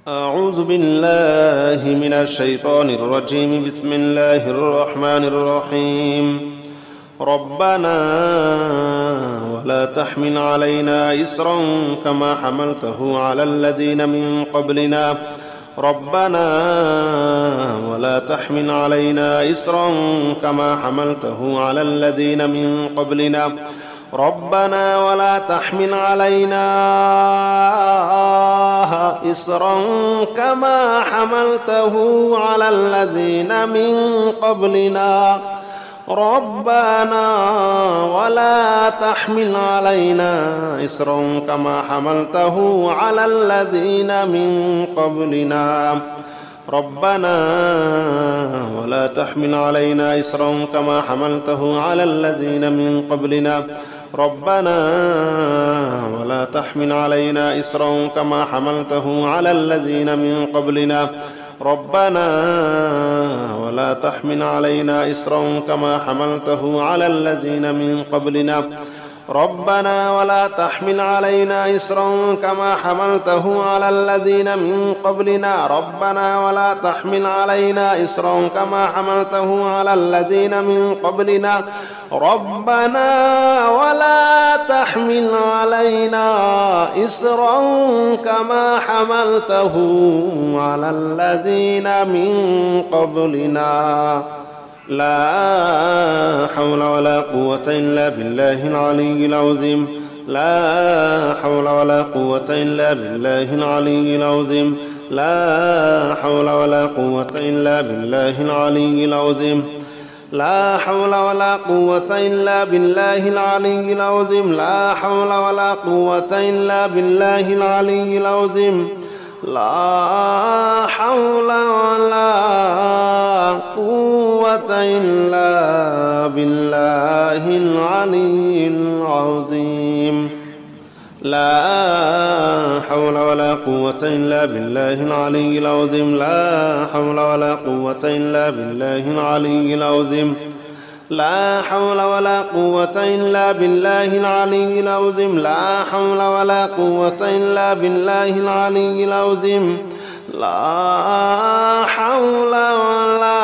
أعوذ بالله من الشيطان الرجيم. بسم الله الرحمن الرحيم. ربنا ولا تحمل علينا إصرا كما حملته على الذين من قبلنا ربنا ولا تحمل علينا إصرا كما حملته على الذين من قبلنا ربنا ولا تحمل علينا إصرا كما حملته على الذين من قبلنا ربنا ولا تحمل علينا إصرا كما حملته على الذين من قبلنا ربنا ولا تحمل علينا إصرا كما حملته على الذين من قبلنا ربنا ولا تحمل علينا إصرا كما حملته على الذين من قبلنا ربنا ولا تحمل علينا إصرا كما حملته على الذين من قبلنا ربنا ولا تحمل علينا إصرا كما حملته على الذين من قبلنا ربنا ولا تحمل علينا إصرا كما حملته على الذين من قبلنا ربنا ولا تحمل علينا إصرا كما حملته على الذين من قبلنا لا حول ولا قوة إلا بالله العلي العظيم لا حول ولا قوة إلا بالله العلي العظيم لا حول ولا قوة إلا بالله العلي العظيم لا حول ولا قوة إلا بالله العلي العظيم لا حول ولا قوة إلا بالله العلي العظيم لا حول ولا قوة إلا بالله العلي العظيم لا حول ولا قوة إلا بالله العلي العظيم لا حول ولا قوة إلا بالله العلي العظيم لا حول ولا قوة إلا بالله العلي العظيم لا حول ولا قوة إلا بالله العلي العظيم لا حول ولا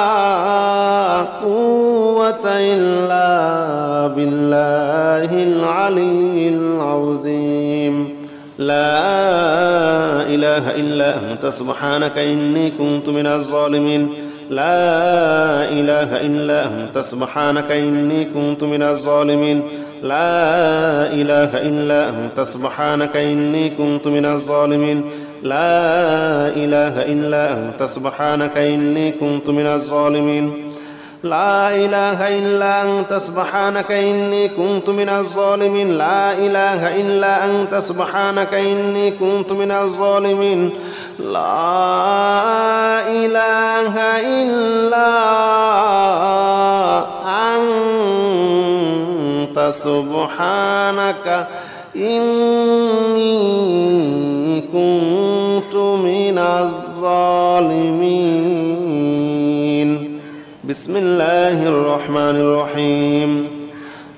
قوة إلا بالله العلي العظيم لا إله إلا أنت سبحانك إني كنت من الظالمين لا إله إلا أنت سبحانك إني كنت من الظالمين لا إله إلا أنت سبحانك إني كنت من الظالمين لا إله إلا أنت سبحانك إني كنت من الظالمين لا إله إلا أنت سبحانك إني كنت من الظالمين لا إله إلا أنت سبحانك إني كنت من الظالمين لا إله إلا أنت سبحانك إني كنت من الظالمين بسم الله الرحمن الرحيم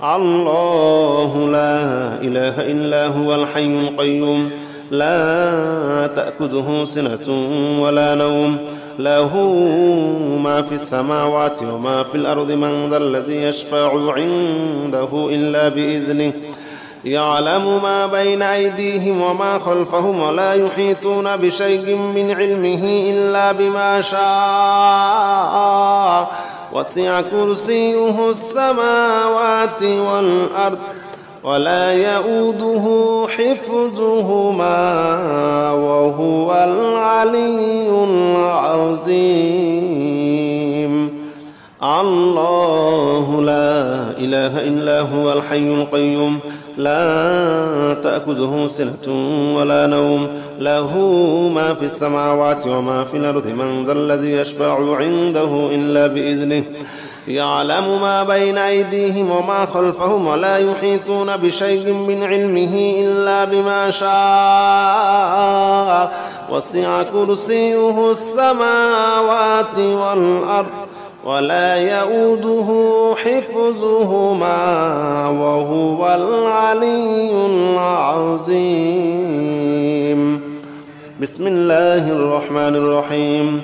الله لا إله إلا هو الحي القيوم لا تأخذه سنة ولا نوم له ما في السماوات وما في الأرض من ذا الذي يشفع عنده إلا بإذنه يعلم ما بين أيديهم وما خلفهم ولا يحيطون بشيء من علمه إلا بما شاء وسع كرسيه السماوات والأرض ولا يؤوده حفظهما وهو العلي العظيم الله لا إله إلا هو الحي القيوم لا تأخذه سنة ولا نوم له ما في السماوات وما في الأرض من ذا الذي يشفع عنده إلا بإذنه يعلم ما بين أيديهم وما خلفهم ولا يحيطون بشيء من علمه إلا بما شاء وسع كرسيه السماوات والأرض ولا يؤوده حفظهما وهو العلي العظيم بسم الله الرحمن الرحيم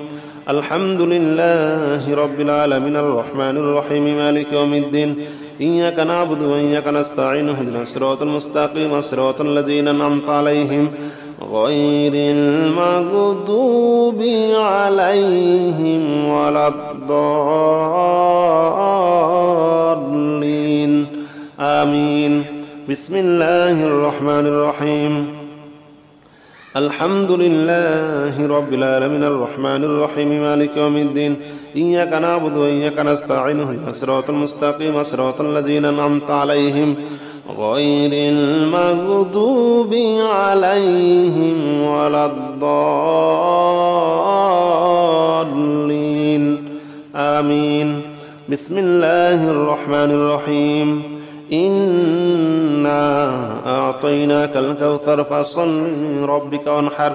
الحمد لله رب العالمين الرحمن الرحيم مالك يوم الدين إياك نعبد وإياك نستعين اهدنا الصراط المستقيم صراط الذين أنعمت عليهم غير المغضوب عليهم ولا الضالين آمين بسم الله الرحمن الرحيم الحمد لله رب العالمين الرحمن الرحيم مالك يوم الدين إياك نعبد وإياك نستعين اهدنا الصراط المستقيم صراط الذين أنعمت عليهم غير المغضوب عليهم ولا الضالين آمين بسم الله الرحمن الرحيم إنا أعطيناك الكوثر فصل لربك وانحر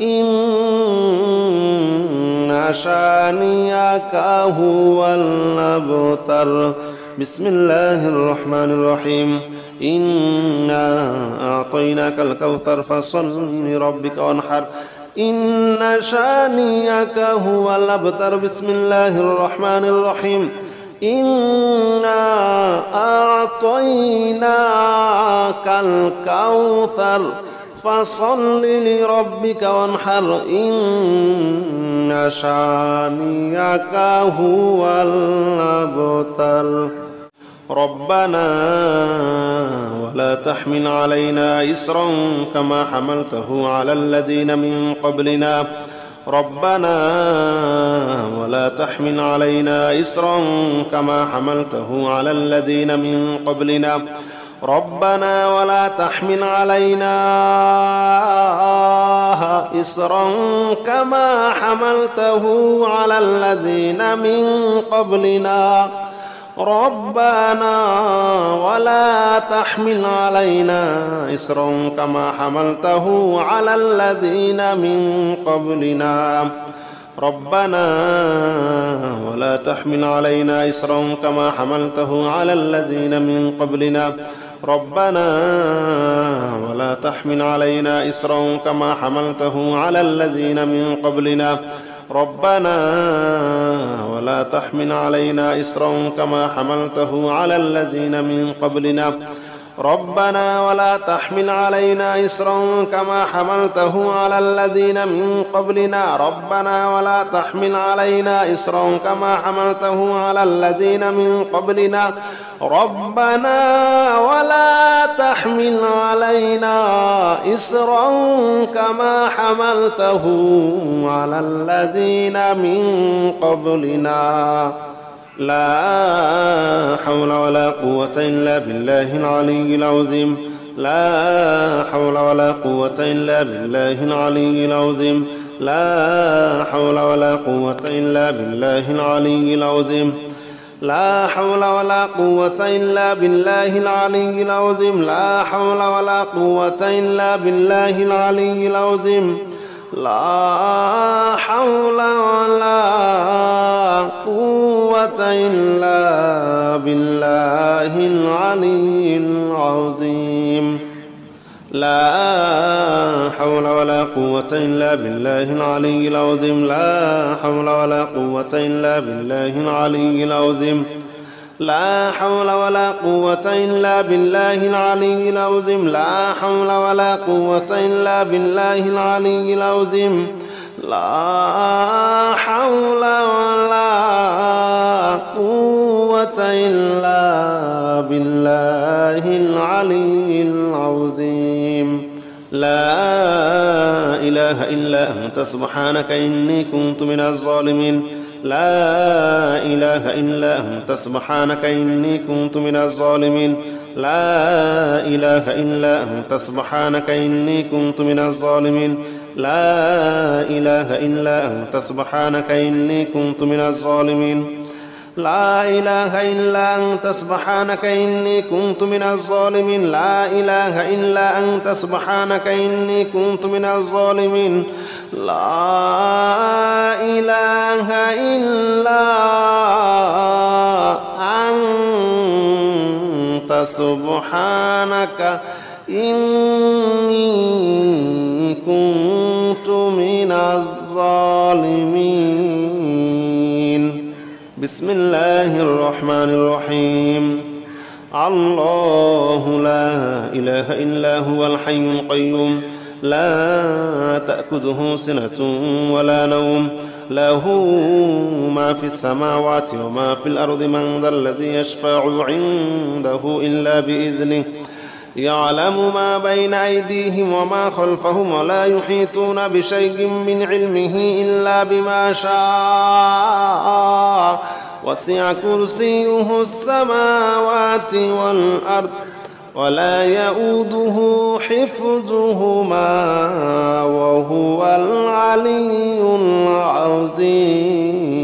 إن شانئك هو الأبتر بسم الله الرحمن الرحيم إنا أعطيناك الكوثر فصل لربك وانحر إن شانئك هو الأبتر بسم الله الرحمن الرحيم إنا أعطيناك الكوثر فصل لربك وانحر إن شانئك هو الأبتر ربنا ولا تحمل علينا إصرا كما حملته على الذين من قبلنا ربنا ولا تحمل علينا إصرا كما حملته على الذين من قبلنا ربنا ولا تحمل علينا إصرا كما حملته على الذين من قبلنا ربنا ولا تحمل علينا إصرا كما حملته على الذين من قبلنا ربنا ولا تحمل علينا إصرا كما حملته على الذين من قبلنا ربنا ولا تحمل علينا إصرا كما حملته على الذين من قبلنا ربنا ولا تحمل علينا إصرا كما حملته على الذين من قبلنا ربنا ولا تحمل علينا إصرا كما حملته على الذين من قبلنا ربنا ولا تحمل علينا إصرا كما حملته على الذين من قبلنا ربنا ولا تحمل علينا إصرا كما حملته على الذين من قبلنا لا حول ولا قوة إلا بالله العلي العظيم لا حول ولا قوة إلا بالله العلي العظيم لا حول ولا قوة إلا بالله العلي العظيم لا حول ولا قوة إلا بالله العلي العظيم لا حول ولا قوة إلا بالله العلي العظيم لا حول ولا قوة إلا بالله العلي العظيم لا حول ولا قوة إلا بالله العلي العظيم لا حول ولا قوة إلا بالله العلي العظيم لا حول ولا قوة إلا بالله العلي العظيم لا حول ولا قوة إلا بالله العلي العظيم لا حول ولا قوة إلا بالله العلي العظيم لا إله إلا أنت سبحانك إني كنت من الظالمين لا إله إلا أنت سبحانك إني كنت من الظالمين لا إله إلا أنت سبحانك إني كنت من الظالمين لا إله إلا أنت سبحانك إني كنت من الظالمين لا إله إلا أنت سبحانك إني كنت من الظالمين لا إله إلا أنت سبحانك إني كنت من الظالمين لا إله إلا أنت سبحانك إني كنت الظالمين. بسم الله الرحمن الرحيم. الله لا إله إلا هو الحي القيوم لا تأخذه سنة ولا نوم له ما في السماوات وما في الأرض من ذا الذي يشفع عنده إلا بإذنه يعلم ما بين أيديهم وما خلفهم ولا يحيطون بشيء من علمه إلا بما شاء وسع كرسيه السماوات والأرض ولا يؤوده حفظهما وهو العلي العظيم.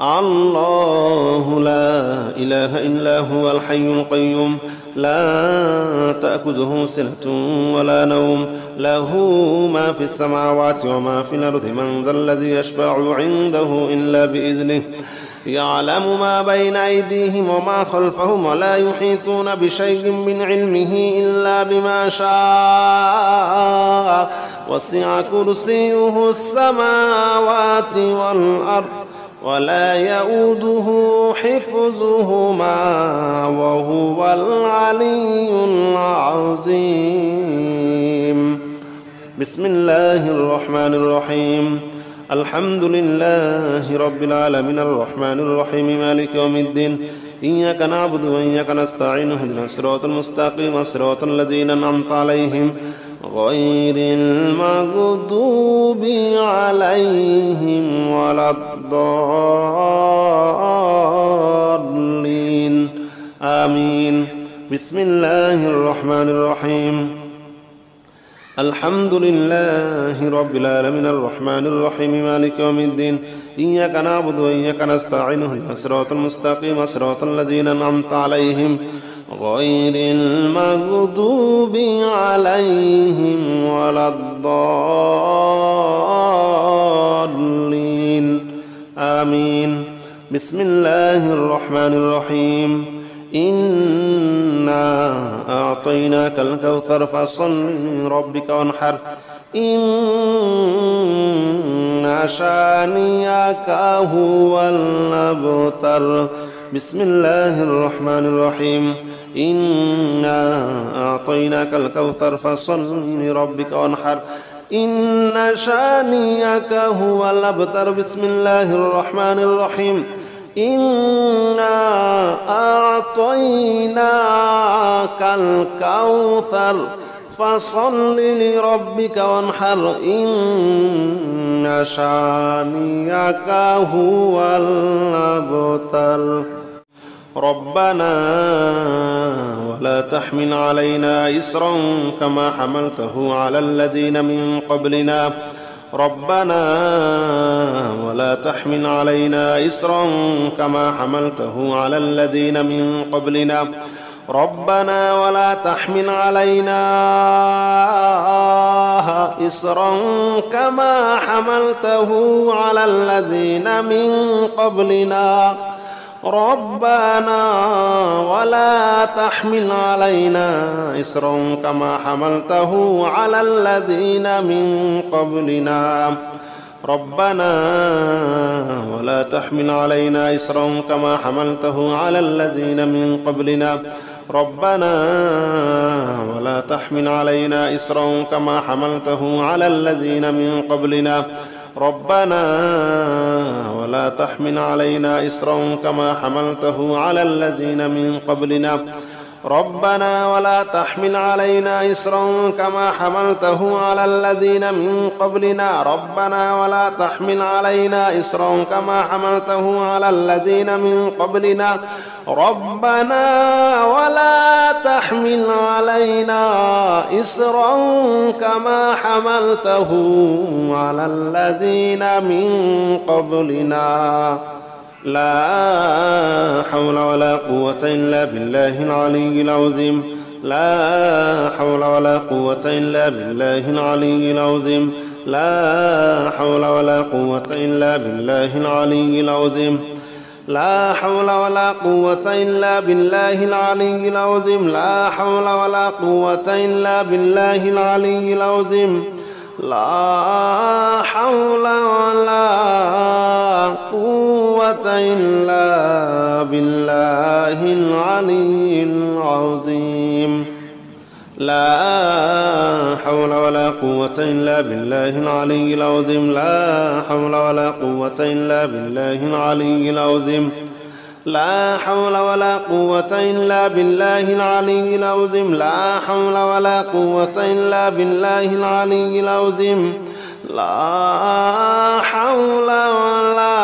الله لا إله إلا هو الحي القيوم لا تأخذه سنة ولا نوم له ما في السماوات وما في الأرض من ذا الذي يشفع عنده إلا بإذنه يعلم ما بين أيديهم وما خلفهم ولا يحيطون بشيء من علمه إلا بما شاء وسع كرسيه السماوات والأرض ولا يؤوده حفظهما وهو العلي العظيم. بسم الله الرحمن الرحيم. الحمد لله رب العالمين الرحمن الرحيم مالك يوم الدين إياك نعبد وإياك نستعين اهدنا الصراط المستقيم صراط الذين أنعمت عليهم غير المغضوب عليهم ولا الضالين آمين. بسم الله الرحمن الرحيم. الحمد لله رب العالمين الرحمن الرحيم مالك يوم الدين إياك نعبد وإياك نستعين اهدنا الصراط المستقيم صراط الذين أنعمت عليهم غير المغضوب عليهم ولا الضالين آمين. بسم الله الرحمن الرحيم. إنا أعطيناك الكوثر فصل لربك وانحر إن شانئك هو الأبتر. بسم الله الرحمن الرحيم. إنا أعطيناك الكوثر فصل لربك وانحر إن شانئك هو الأبتر. بسم الله الرحمن الرحيم. إنا أعطيناك الكوثر فصل لربك وانحر إن شانئك هو الأبتر. ربنا ولا تحمل علينا إصرا كما حملته على الذين من قبلنا ربنا ولا تحمل علينا إصرا كما حملته على الذين من قبلنا ربنا ولا تحمل علينا إصرا كما حملته على الذين من قبلنا ربنا ولا تحمل علينا إصرا كما حملته على الذين من قبلنا ربنا ولا تحمل علينا إصرا كما حملته على الذين من قبلنا ربنا ولا تحمل علينا إصرا كما حملته على الذين من قبلنا ربنا ولا تحمل علينا إصرا كما حملته على الذين من قبلنا ربنا ولا تحمل علينا إصرا كما حملته على الذين من قبلنا ربنا ولا تحمل علينا إصرا كما حملته على الذين من قبلنا ربنا ولا تحمل علينا إصرا كما حملته على الذين من قبلنا لا حول ولا قوة إلا بالله العلي العظيم لا حول ولا قوة إلا بالله العلي العظيم لا حول ولا قوة إلا بالله العلي العظيم لا حول ولا قوة إلا بالله العلي العظيم لا حول ولا قوة إلا بالله العلي العظيم لا حول ولا قوة إلا بالله العلي العظيم لا حول ولا قوة إلا بالله العلي العظيم لا حول ولا قوة إلا بالله العلي العظيم لا حول ولا قوة إلا بالله العلي العظيم لا حول ولا قوة إلا بالله العلي العظيم لا حول ولا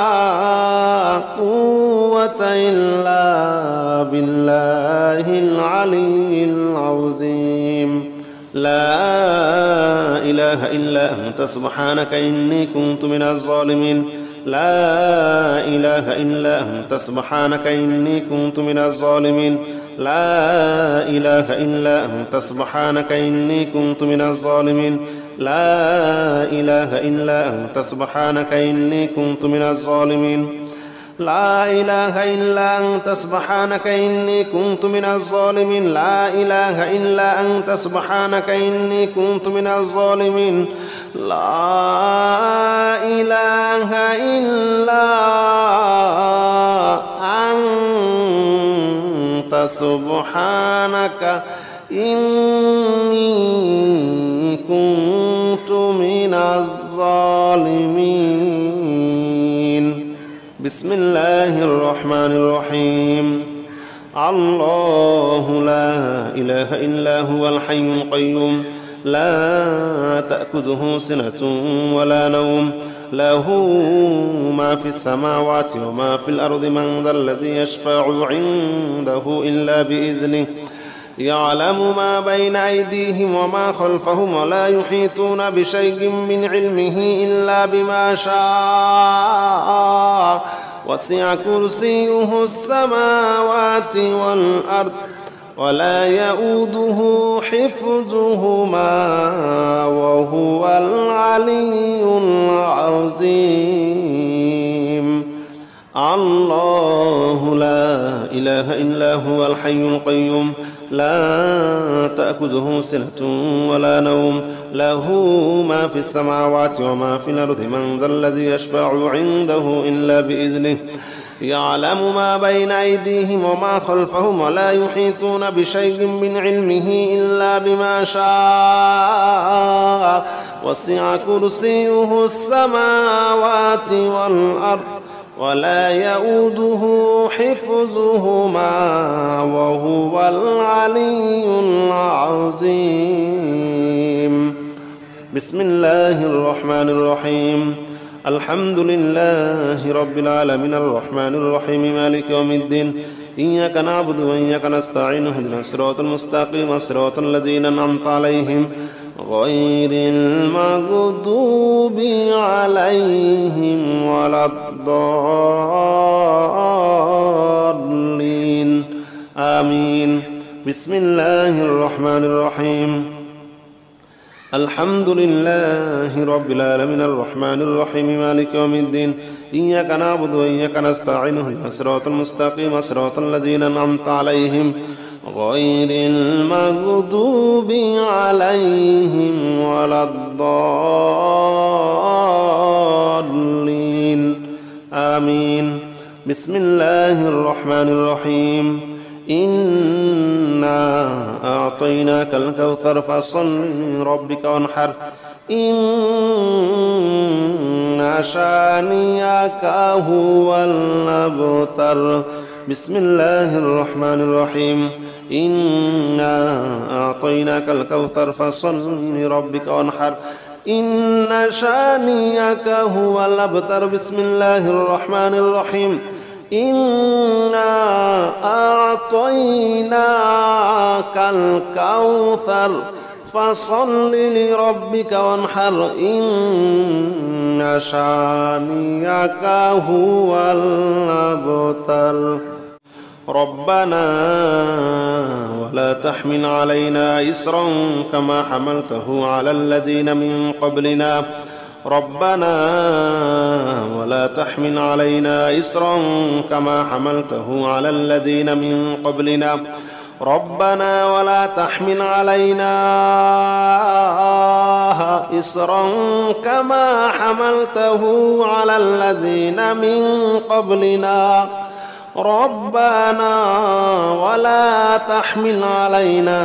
قوة إلا بالله العلي العظيم لا إله إلا أنت سبحانك إني كنت من الظالمين لا إله إلا أنت سبحانك إني كنت من الظالمين لا إله إلا أنت سبحانك إني كنت من الظالمين لا إله إلا أنت سبحانك إني كنت من الظالمين لا إله إلا أنت سبحانك إني كنت من الظالمين لا إله إلا أنت سبحانك إني كنت من الظالمين لا إله إلا أنت سبحانك إني كنت من الظالمين بسم الله الرحمن الرحيم الله لا إله إلا هو الحي القيوم لا تأخذه سنة ولا نوم له ما في السماوات وما في الأرض من ذا الذي يشفع عنده إلا بإذنه يعلم ما بين أيديهم وما خلفهم ولا يحيطون بشيء من علمه إلا بما شاء وسع كرسيه السماوات والأرض ولا يؤوده حفظهما وهو العلي العظيم الله لا إله إلا هو الحي القيوم لا تأخذه سنة ولا نوم له ما في السماوات وما في الأرض من ذا الذي يشفع عنده إلا بإذنه يعلم ما بين أيديهم وما خلفهم ولا يحيطون بشيء من علمه إلا بما شاء وسع كرسيه السماوات والأرض ولا يؤوده حفظهما وهو العلي العظيم بسم الله الرحمن الرحيم الحمد لله رب العالمين الرحمن الرحيم مالك يوم الدين إياك نعبد وإياك نستعين اهدنا الصراط المستقيم صراط الذين أنعمت عليهم غير المغضوب عليهم ولا الضالين آمين بسم الله الرحمن الرحيم الحمد لله رب العالمين الرحمن الرحيم مالك يوم الدين إياك نعبد وإياك نستعين اهدنا الصراط المستقيم صراط الذين أنعمت عليهم غير المغضوب عليهم ولا الضالين آمين بسم الله الرحمن الرحيم إنا أعطيناك الكوثر فصل لربك وانحر إن شانئك هو الأبتر بسم الله الرحمن الرحيم إنا أعطيناك الكوثر فصل لربك وانحر إن شانئك هو الأبتر بسم الله الرحمن الرحيم إنا أعطيناك الكوثر فصل لربك وانحر إن شانئك هو الأبتر ربنا ولا تحمل علينا إصرا كما حملته على الذين من قبلنا ربنا ولا تحمل علينا إصرا كما حملته على الذين من قبلنا ربنا ولا تحمل علينا إصرا كما حملته على الذين من قبلنا ربنا ولا تحمل علينا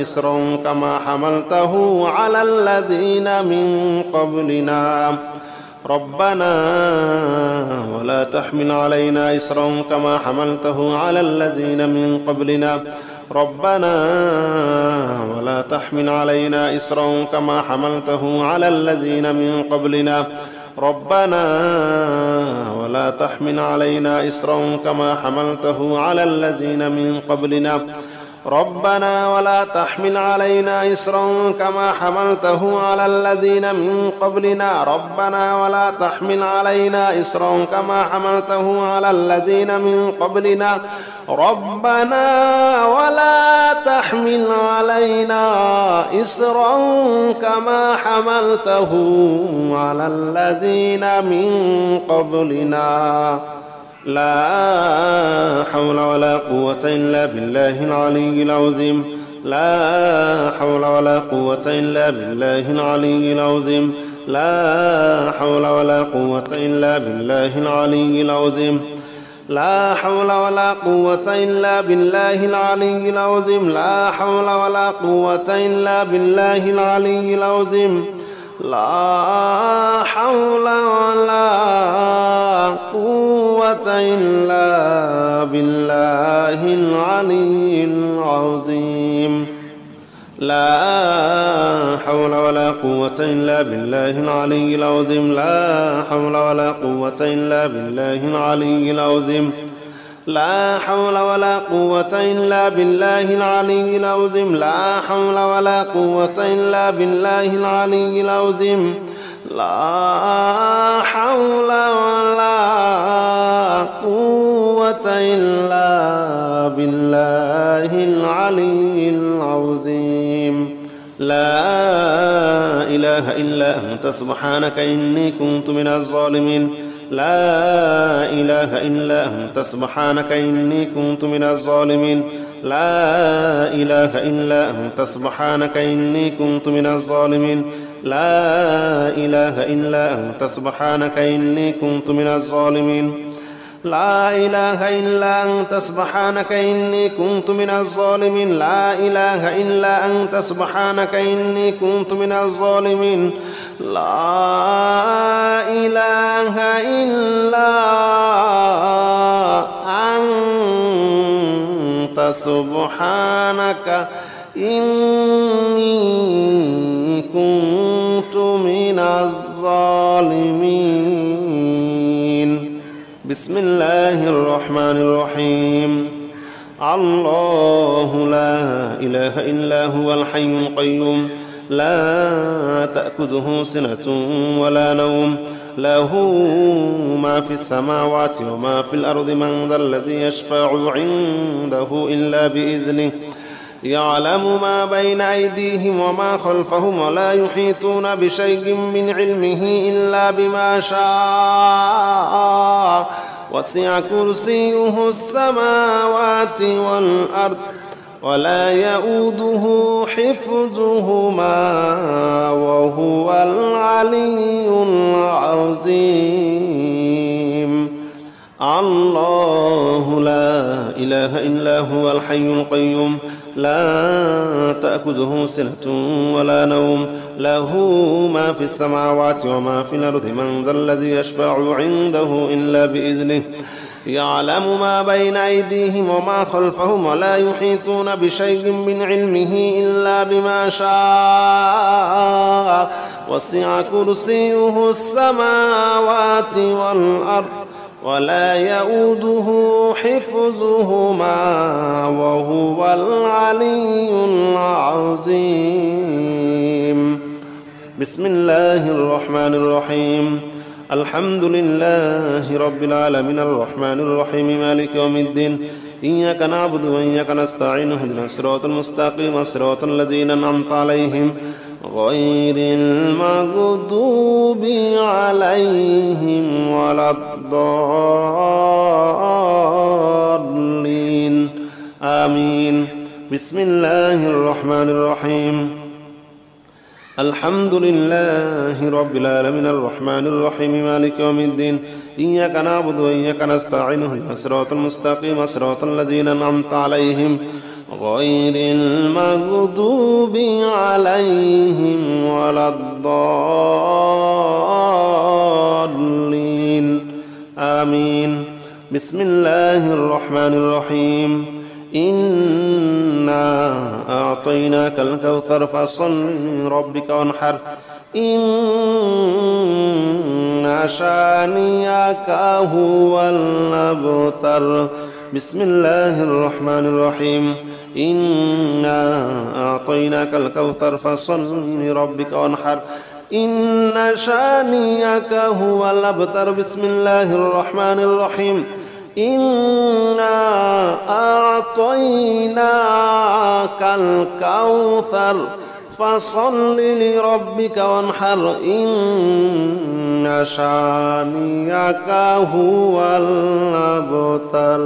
إصرا كما حملته على الذين من قبلنا ربنا ولا تحمل علينا إصرا كما حملته على الذين من قبلنا ربنا ولا تحمل علينا إصرا كما حملته على الذين من قبلنا ربنا ولا تحمل علينا إصرا كما حملته على الذين من قبلنا ربنا ولا تحمل علينا إصرا كما حملته على الذين من قبلنا ربنا ولا تحمل علينا إصرا كما حملته على الذين من قبلنا ربنا ولا تحمل علينا إصرا كما حملته على الذين من قبلنا لا حول ولا قوة إلا بالله العلي العظيم لا حول ولا قوة إلا بالله العلي العظيم لا حول ولا قوة إلا بالله العلي العظيم لا حول ولا قوة إلا بالله العلي العظيم لا حول ولا قوة إلا بالله العلي العظيم لا حول ولا قوة إلا بالله العلي العظيم لا حول ولا قوة إلا بالله العلي العظيم لا حول ولا قوة إلا بالله العلي العظيم لا حول ولا قوة إلا بالله العلي العظيم لا حول ولا قوة إلا بالله العلي العظيم لا حول ولا قوة إلا بالله العلي العظيم لا إله إلا أنت سبحانك إني كنت من الظالمين لا إله إلا أنت سبحانك إني كنت من الظالمين لا إله إلا أنت سبحانك إني كنت من الظالمين لا إله إلا أنت سبحانك إني كنت من الظالمين لا إله إلا أنت سبحانك إني كنت من الظالمين لا إله إلا أنت سبحانك إني كنت من الظالمين لا إله إلا أنت سبحانك إني كنت من الظالمين بسم الله الرحمن الرحيم الله لا إله إلا هو الحي القيوم لا تأخذه سنة ولا نوم له ما في السماوات وما في الأرض من ذا الذي يشفع عنده إلا بإذنه يعلم ما بين أيديهم وما خلفهم ولا يحيطون بشيء من علمه إلا بما شاء وسع كرسيه السماوات والأرض ولا يؤوده حفظهما وهو العلي العظيم الله لا إله إلا هو الحي القيوم لا تأخذه سنة ولا نوم له ما في السماوات وما في الأرض من ذا الذي يشفع عنده إلا بإذنه يعلم ما بين أيديهم وما خلفهم ولا يحيطون بشيء من علمه إلا بما شاء وسع كرسيه السماوات والأرض ولا يؤوده حفظهما وهو العلي العظيم بسم الله الرحمن الرحيم الحمد لله رب العالمين الرحمن الرحيم مالك يوم الدين إياك نعبد وإياك نستعين اهدنا الصراط المستقيم صراط الذين أنعمت عليهم غير المغضوب عليهم ولا الضالين آمين بسم الله الرحمن الرحيم الحمد لله رب العالمين الرحمن الرحيم مالك يوم الدين إياك نعبد وإياك نستعين اهدنا الصراط المستقيم صراط الذين أنعمت عليهم غير المغضوب عليهم ولا الضالين آمين. بسم الله الرحمن الرحيم. إنا أعطيناك الكوثر فصل لربك وانحر إن شانئك هو الأبتر. بسم الله الرحمن الرحيم. إنا أعطيناك الكوثر فصل لربك وانحر إن شانئك هو الأبتر. بسم الله الرحمن الرحيم. إنا أعطيناك الكوثر فصل لربك وانحر إن شانئك هو الأبتر.